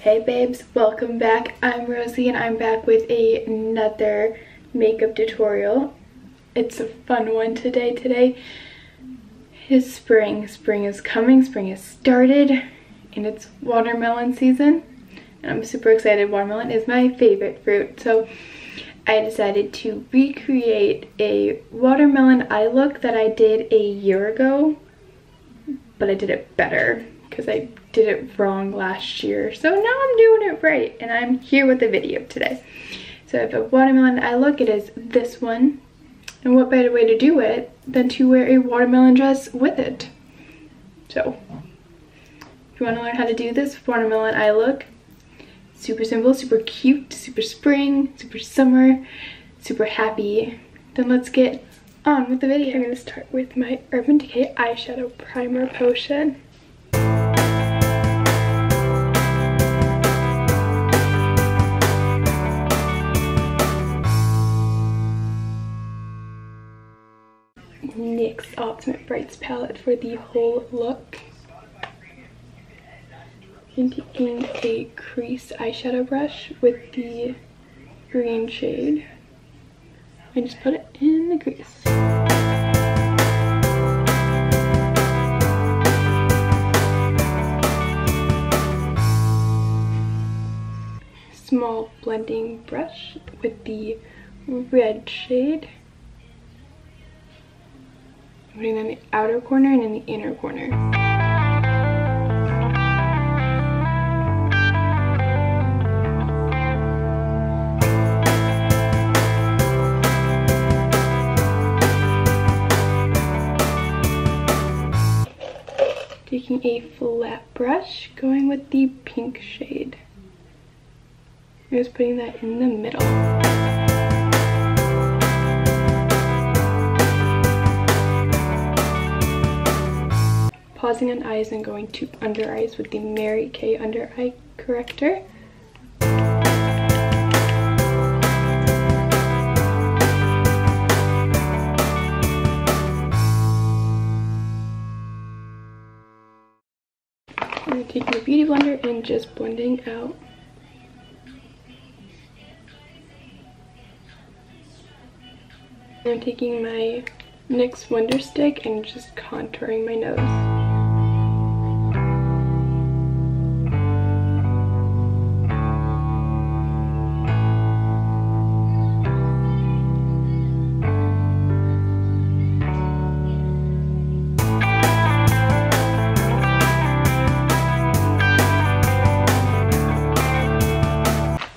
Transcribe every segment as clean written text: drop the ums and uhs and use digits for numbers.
Hey babes, welcome back. I'm Rosie and I'm back with another makeup tutorial. It's a fun one today. Today is spring. Spring is coming, spring has started, and it's watermelon season. And I'm super excited. Watermelon is my favorite fruit. So I decided to recreate a watermelon eye look that I did a year ago, but I did it better because I did it wrong last year. So now I'm doing it right and I'm here with the video today. So I have a watermelon eye look. It is this one. And what better way to do it than to wear a watermelon dress with it? So if you want to learn how to do this watermelon eye look, super simple, super cute, super spring, super summer, super happy, then let's get on with the video. I'm going to start with my Urban Decay eyeshadow primer potion. NYX Ultimate Brights palette for the whole look. I'm taking a crease eyeshadow brush with the green shade. I just put it in the crease. Small blending brush with the red shade. I'm putting them in the outer corner and in the inner corner. Taking a flat brush, going with the pink shade. I'm just putting that in the middle. Pausing on eyes and going to under eyes with the Mary Kay under eye corrector. I'm taking the Beauty Blender and just blending out. I'm taking my NYX Wonder Stick and just contouring my nose.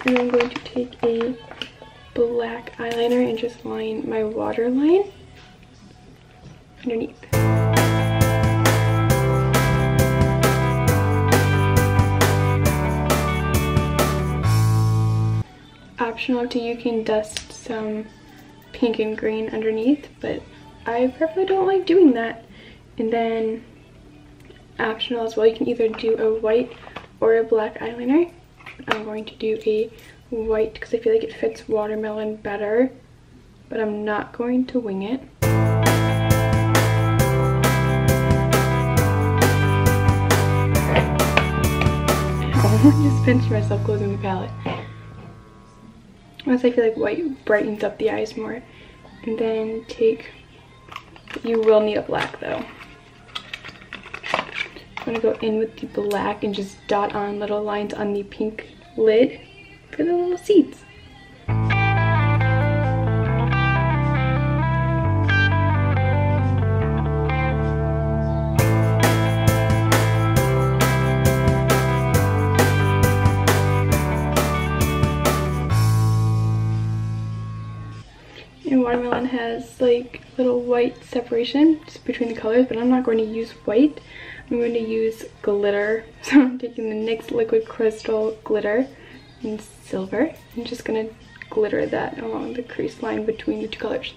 And I'm going to take a black eyeliner and just line my waterline underneath. Optional up to you, can dust some pink and green underneath, but I preferably don't like doing that. And then optional as well, you can either do a white or a black eyeliner. I'm going to do a white because I feel like it fits watermelon better, but I'm not going to wing it. I just pinched myself closing the palette. Once I feel like white brightens up the eyes more. And then you will need a black though. I'm going to go in with the black and just dot on little lines on the pink lid for the little seeds. And watermelon has like little white separation just between the colors, but I'm not going to use white. I'm going to use glitter. So I'm taking the NYX Liquid Crystal glitter in silver. I'm just going to glitter that along the crease line between the two colors.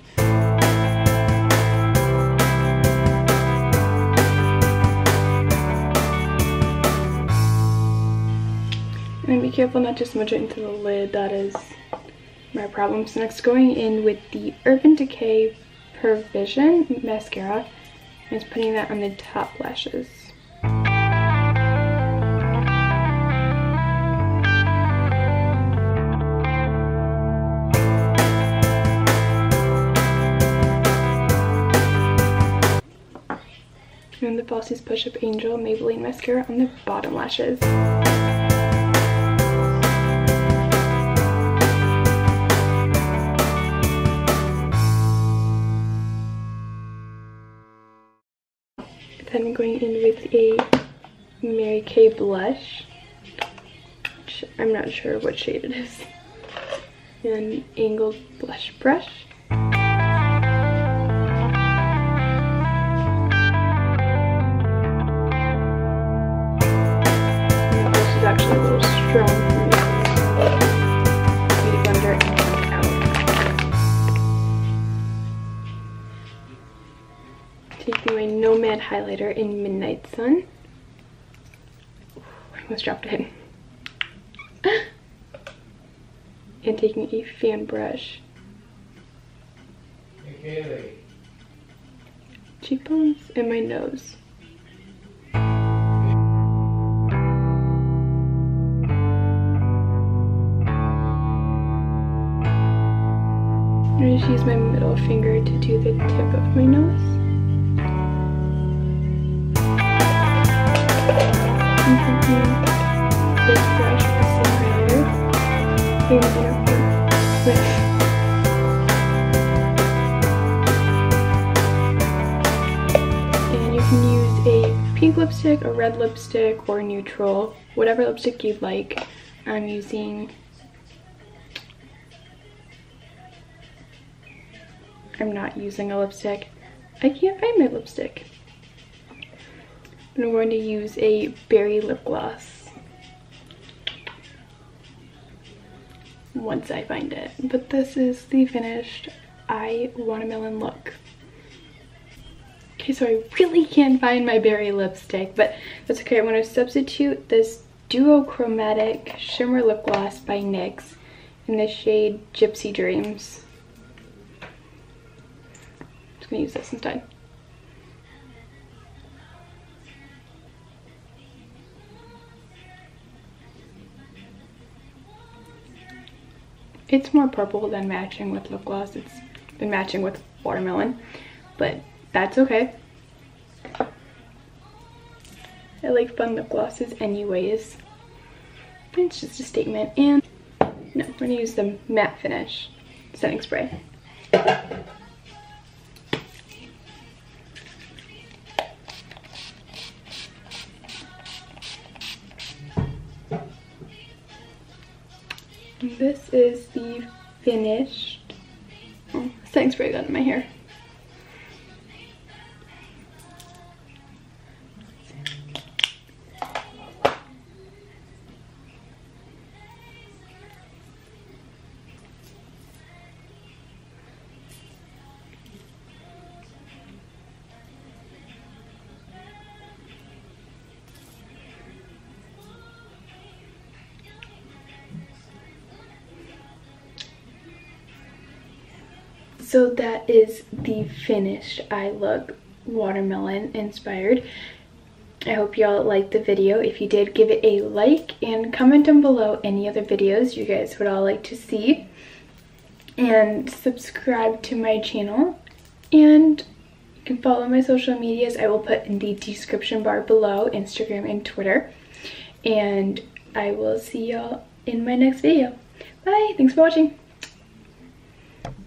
And be careful not to smudge it into the lid. That is my problem. So next, going in with the Urban Decay Pervision mascara, and just putting that on the top lashes. And the Falsies Push Up Angel Maybelline mascara on the bottom lashes. Then I'm going in with a Mary Kay blush. I'm not sure what shade it is. An angled blush brush. And this is actually a little strong for me. Beauty blender and out. Taking my Nomad highlighter in Midnight Sun. Ooh, I almost dropped it. And taking a fan brush. Hey, cheekbones and my nose. I'm going to use my middle finger to do the tip of my nose. And taking this brush with the same highlighter. And you can use a pink lipstick, a red lipstick, or neutral, whatever lipstick you'd like. I'm not using a lipstick. I can't find my lipstick. And I'm going to use a berry lip gloss once I find it. But this is the finished eye watermelon look. Okay, so I really can't find my berry lipstick, but that's okay. I'm going to substitute this duochromatic shimmer lip gloss by NYX in the shade Gypsy Dreams. I'm just going to use this instead. It's more purple than matching with lip gloss. It's been matching with watermelon, but that's okay. I like fun lip glosses anyways. It's just a statement. And no, we're gonna use the matte finish setting spray. And this is the finished setting spray gun in my hair. So that is the finished eye look, watermelon inspired. I hope y'all liked the video. If you did, give it a like and comment down below any other videos you guys would all like to see. And subscribe to my channel. And you can follow my social medias. I will put in the description bar below, Instagram and Twitter. And I will see y'all in my next video. Bye! Thanks for watching.